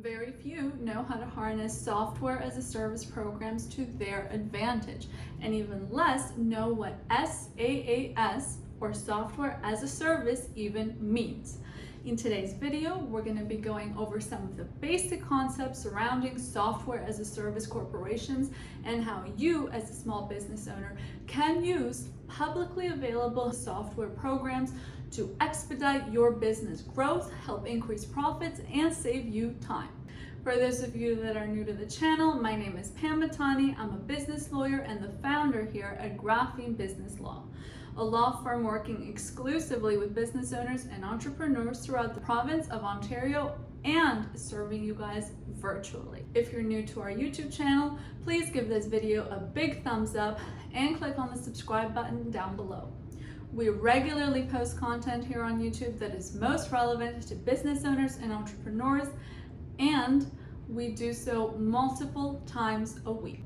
Very few know how to harness software as a service programs to their advantage, and even less know what SaaS or software as a service even means. In today's video, we're going to be going over some of the basic concepts surrounding software as a service corporations and how you as a small business owner can use publicly available software programs to expedite your business growth, help increase profits, and save you time. For those of you that are new to the channel, my name is Pamela Metani. I'm a business lawyer and the founder here at Graphene Business Law, a law firm working exclusively with business owners and entrepreneurs throughout the province of Ontario and serving you guys virtually. If you're new to our YouTube channel, please give this video a big thumbs up and click on the subscribe button down below. We regularly post content here on YouTube that is most relevant to business owners and entrepreneurs, and we do so multiple times a week.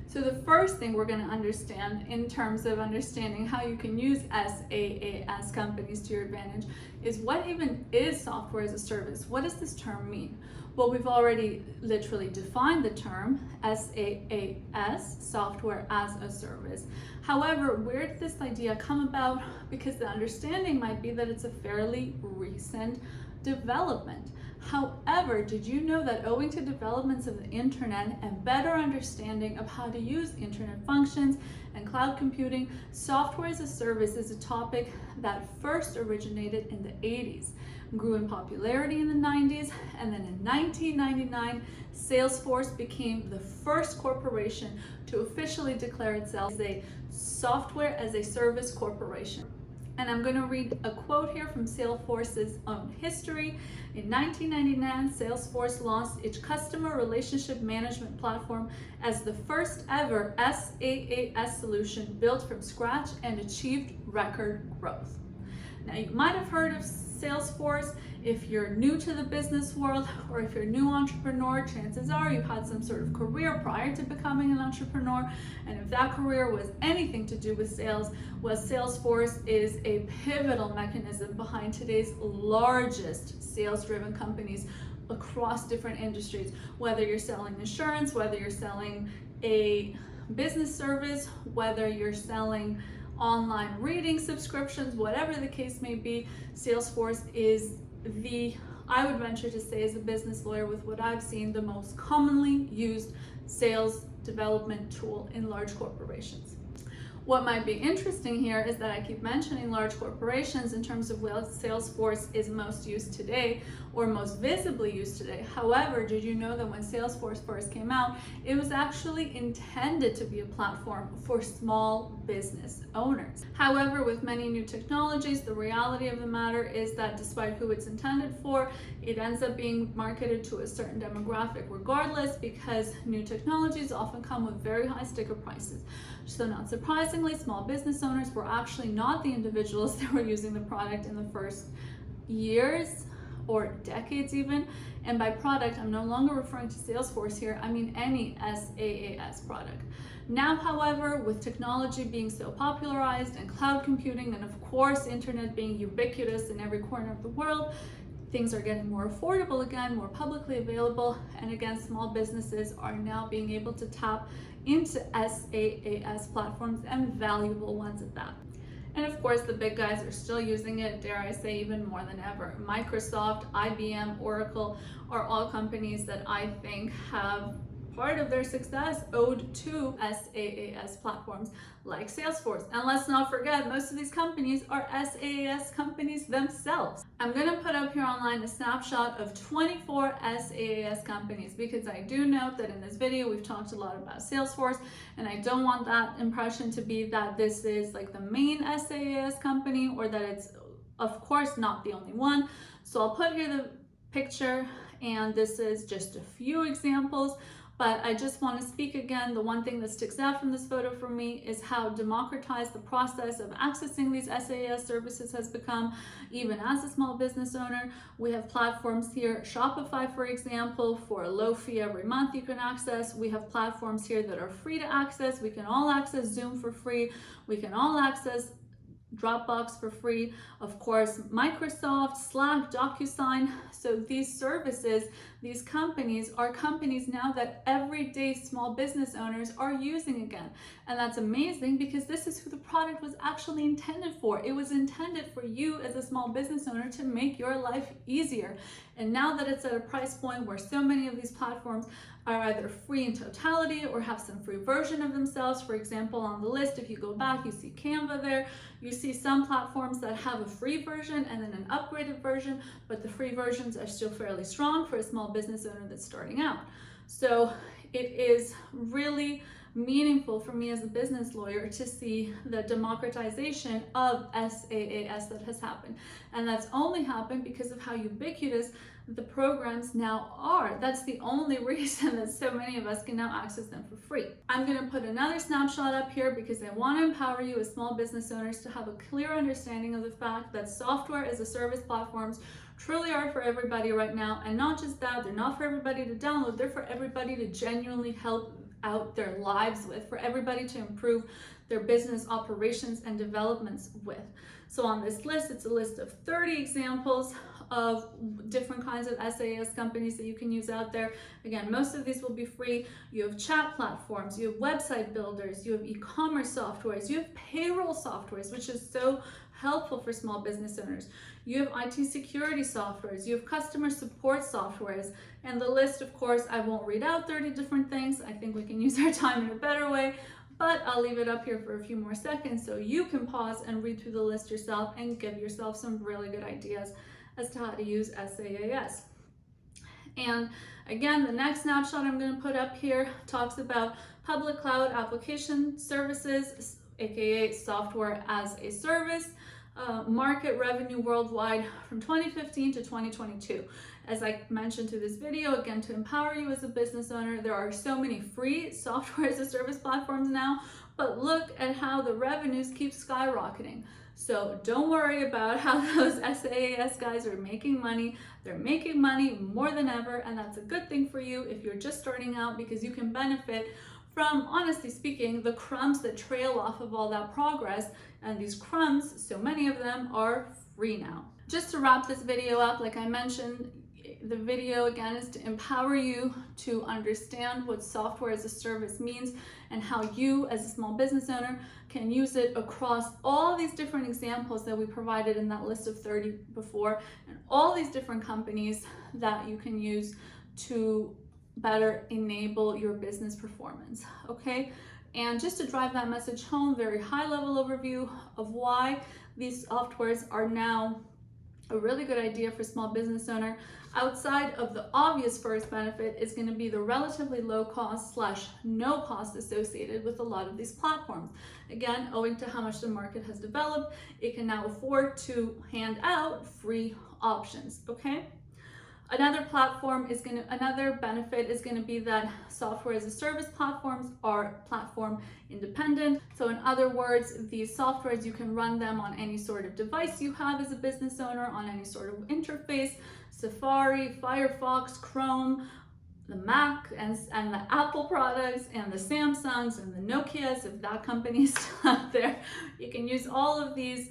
So the first thing we're going to understand in terms of understanding how you can use SaaS companies to your advantage is what even is software as a service? What does this term mean? Well, we've already literally defined the term SaaS, software as a service. However, where did this idea come about? Because the understanding might be that it's a fairly recent development. However, did you know that owing to developments of the internet and better understanding of how to use internet functions and cloud computing, software as a service is a topic that first originated in the 80s, grew in popularity in the 90s, and then in 1999, Salesforce became the first corporation to officially declare itself as a software as a service corporation. And I'm going to read a quote here from Salesforce's own history. In 1999, Salesforce launched its customer relationship management platform as the first ever SaaS solution built from scratch and achieved record growth. Now, you might have heard of Salesforce. If you're new to the business world or if you're a new entrepreneur, chances are you've had some sort of career prior to becoming an entrepreneur. And if that career was anything to do with sales, well, Salesforce is a pivotal mechanism behind today's largest sales-driven companies across different industries. Whether you're selling insurance, whether you're selling a business service, whether you're selling online reading subscriptions, whatever the case may be, Salesforce is I would venture to say as a business lawyer with what I've seen, the most commonly used sales development tool in large corporations. What might be interesting here is that I keep mentioning large corporations in terms of where Salesforce is most used today or most visibly used today. However, did you know that when Salesforce first came out, it was actually intended to be a platform for small business owners? However, with many new technologies, the reality of the matter is that despite who it's intended for, it ends up being marketed to a certain demographic regardless, because new technologies often come with very high sticker prices. So not surprisingly, small business owners were actually not the individuals that were using the product in the first years or decades even. And by product, I'm no longer referring to Salesforce here, I mean any SaaS product. Now, however, with technology being so popularized and cloud computing and of course internet being ubiquitous in every corner of the world, things are getting more affordable again, more publicly available, and again, small businesses are now being able to tap into SaaS platforms, and valuable ones at that. And of course, the big guys are still using it, dare I say, even more than ever. Microsoft, IBM, Oracle are all companies that I think have part of their success owed to SaaS platforms like Salesforce. And let's not forget, most of these companies are SaaS companies themselves. I'm going to put up here online a snapshot of 24 SaaS companies, because I do note that in this video we've talked a lot about Salesforce, and I don't want that impression to be that this is like the main SaaS company or that it's of course not the only one. So I'll put here the picture, and this is just a few examples. But I just want to speak again, the one thing that sticks out from this photo for me is how democratized the process of accessing these SaaS services has become, even as a small business owner. We have platforms here, Shopify, for example, for a low fee every month you can access. We have platforms here that are free to access. We can all access Zoom for free. We can all access Dropbox for free, of course, Microsoft, Slack, DocuSign. So these services These companies are companies now that everyday small business owners are using again. And that's amazing because this is who the product was actually intended for. It was intended for you as a small business owner to make your life easier. And now that it's at a price point where so many of these platforms are either free in totality or have some free version of themselves. For example, on the list, if you go back, you see Canva there. You see some platforms that have a free version and then an upgraded version, but the free versions are still fairly strong for a small business owner that's starting out. So it is really meaningful for me as a business lawyer to see the democratization of SaaS that has happened. And that's only happened because of how ubiquitous the programs now are. That's the only reason that so many of us can now access them for free. I'm going to put another snapshot up here because I want to empower you as small business owners to have a clear understanding of the fact that software as a service platforms truly are for everybody right now. And not just that, they're not for everybody to download, they're for everybody to genuinely help out their lives with, for everybody to improve their business operations and developments with. So on this list, it's a list of 30 examples of different kinds of SaaS companies that you can use out there. Again, most of these will be free. You have chat platforms, you have website builders, you have e-commerce softwares, you have payroll softwares, which is so helpful for small business owners. You have IT security softwares, you have customer support softwares, and the list, of course, I won't read out 30 different things. I think we can use our time in a better way, but I'll leave it up here for a few more seconds so you can pause and read through the list yourself and give yourself some really good ideas as to how to use SaaS. And again, the next snapshot I'm going to put up here talks about public cloud application services, aka software as a service, market revenue worldwide from 2015 to 2022. As I mentioned through this video, again, to empower you as a business owner, there are so many free software as a service platforms now, but look at how the revenues keep skyrocketing. So don't worry about how those SaaS guys are making money. They're making money more than ever, and that's a good thing for you if you're just starting out, because you can benefit from, honestly speaking, the crumbs that trail off of all that progress. And these crumbs, so many of them, are free now. Just to wrap this video up, like I mentioned, the video again is to empower you to understand what software as a service means and how you as a small business owner can use it across all these different examples that we provided in that list of 30 before, and all these different companies that you can use to better enable your business performance, okay? And just to drive that message home, very high level overview of why these softwares are now a really good idea for small business owner. Outside of the obvious first benefit is going to be the relatively low cost / no cost associated with a lot of these platforms. Again, owing to how much the market has developed, it can now afford to hand out free options, okay? Another benefit is going to be that software as a service platforms are platform independent. So in other words, these softwares, you can run them on any sort of device you have as a business owner, on any sort of interface, Safari, Firefox, Chrome, the Mac and the Apple products and the Samsungs and the Nokias, if that company is still out there. You can use all of these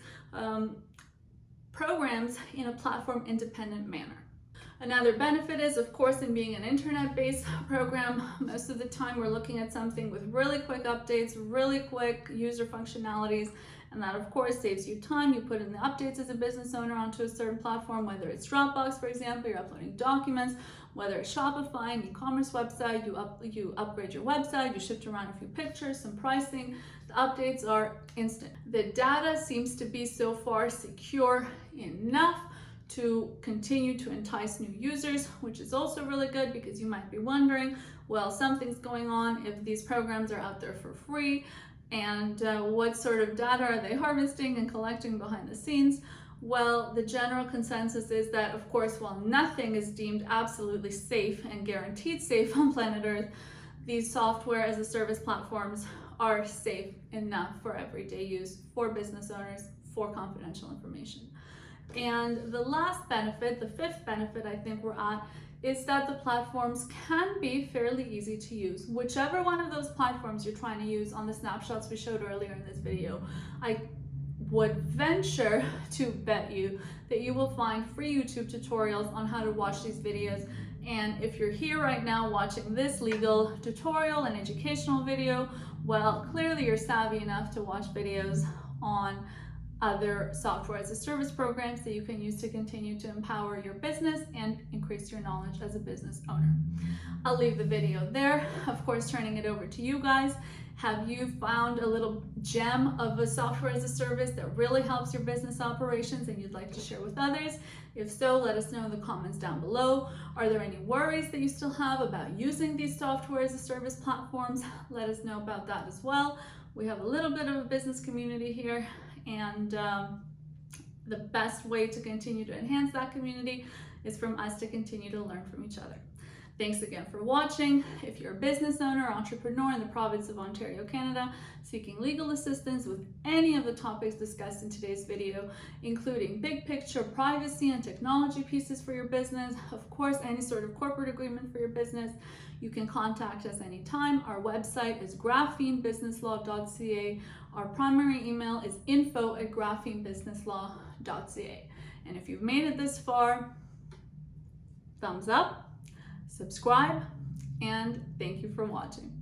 programs in a platform independent manner. Another benefit is, of course, in being an internet-based program, most of the time we're looking at something with really quick updates, really quick user functionalities, and that, of course, saves you time. You put in the updates as a business owner onto a certain platform, whether it's Dropbox, for example, you're uploading documents, whether it's Shopify, an e-commerce website, you upgrade your website, you shift around a few pictures, some pricing, the updates are instant. The data seems to be so far secure enough to continue to entice new users, which is also really good, because you might be wondering, well, something's going on if these programs are out there for free, and what sort of data are they harvesting and collecting behind the scenes? Well, the general consensus is that, of course, while nothing is deemed absolutely safe and guaranteed safe on planet Earth, these software as a service platforms are safe enough for everyday use, for business owners, for confidential information. And the last benefit, the fifth benefit I think we're at, is that the platforms can be fairly easy to use. Whichever one of those platforms you're trying to use on the snapshots we showed earlier in this video, I would venture to bet you that you will find free YouTube tutorials on how to watch these videos And if you're here right now watching this legal tutorial and educational video, well, clearly you're savvy enough to watch videos on other software as a service programs that you can use to continue to empower your business and increase your knowledge as a business owner. I'll leave the video there, of course, turning it over to you guys. Have you found a little gem of a software as a service that really helps your business operations and you'd like to share with others? If so, let us know in the comments down below. Are there any worries that you still have about using these software as a service platforms? Let us know about that as well. We have a little bit of a business community here, and the best way to continue to enhance that community is from us to continue to learn from each other. Thanks again for watching. If you're a business owner or entrepreneur in the province of Ontario, Canada, seeking legal assistance with any of the topics discussed in today's video, including big picture, privacy, and technology pieces for your business, of course, any sort of corporate agreement for your business, you can contact us anytime. Our website is graphenebusinesslaw.ca. Our primary email is info@graphenebusinesslaw.ca. And if you've made it this far, thumbs up, subscribe, and thank you for watching.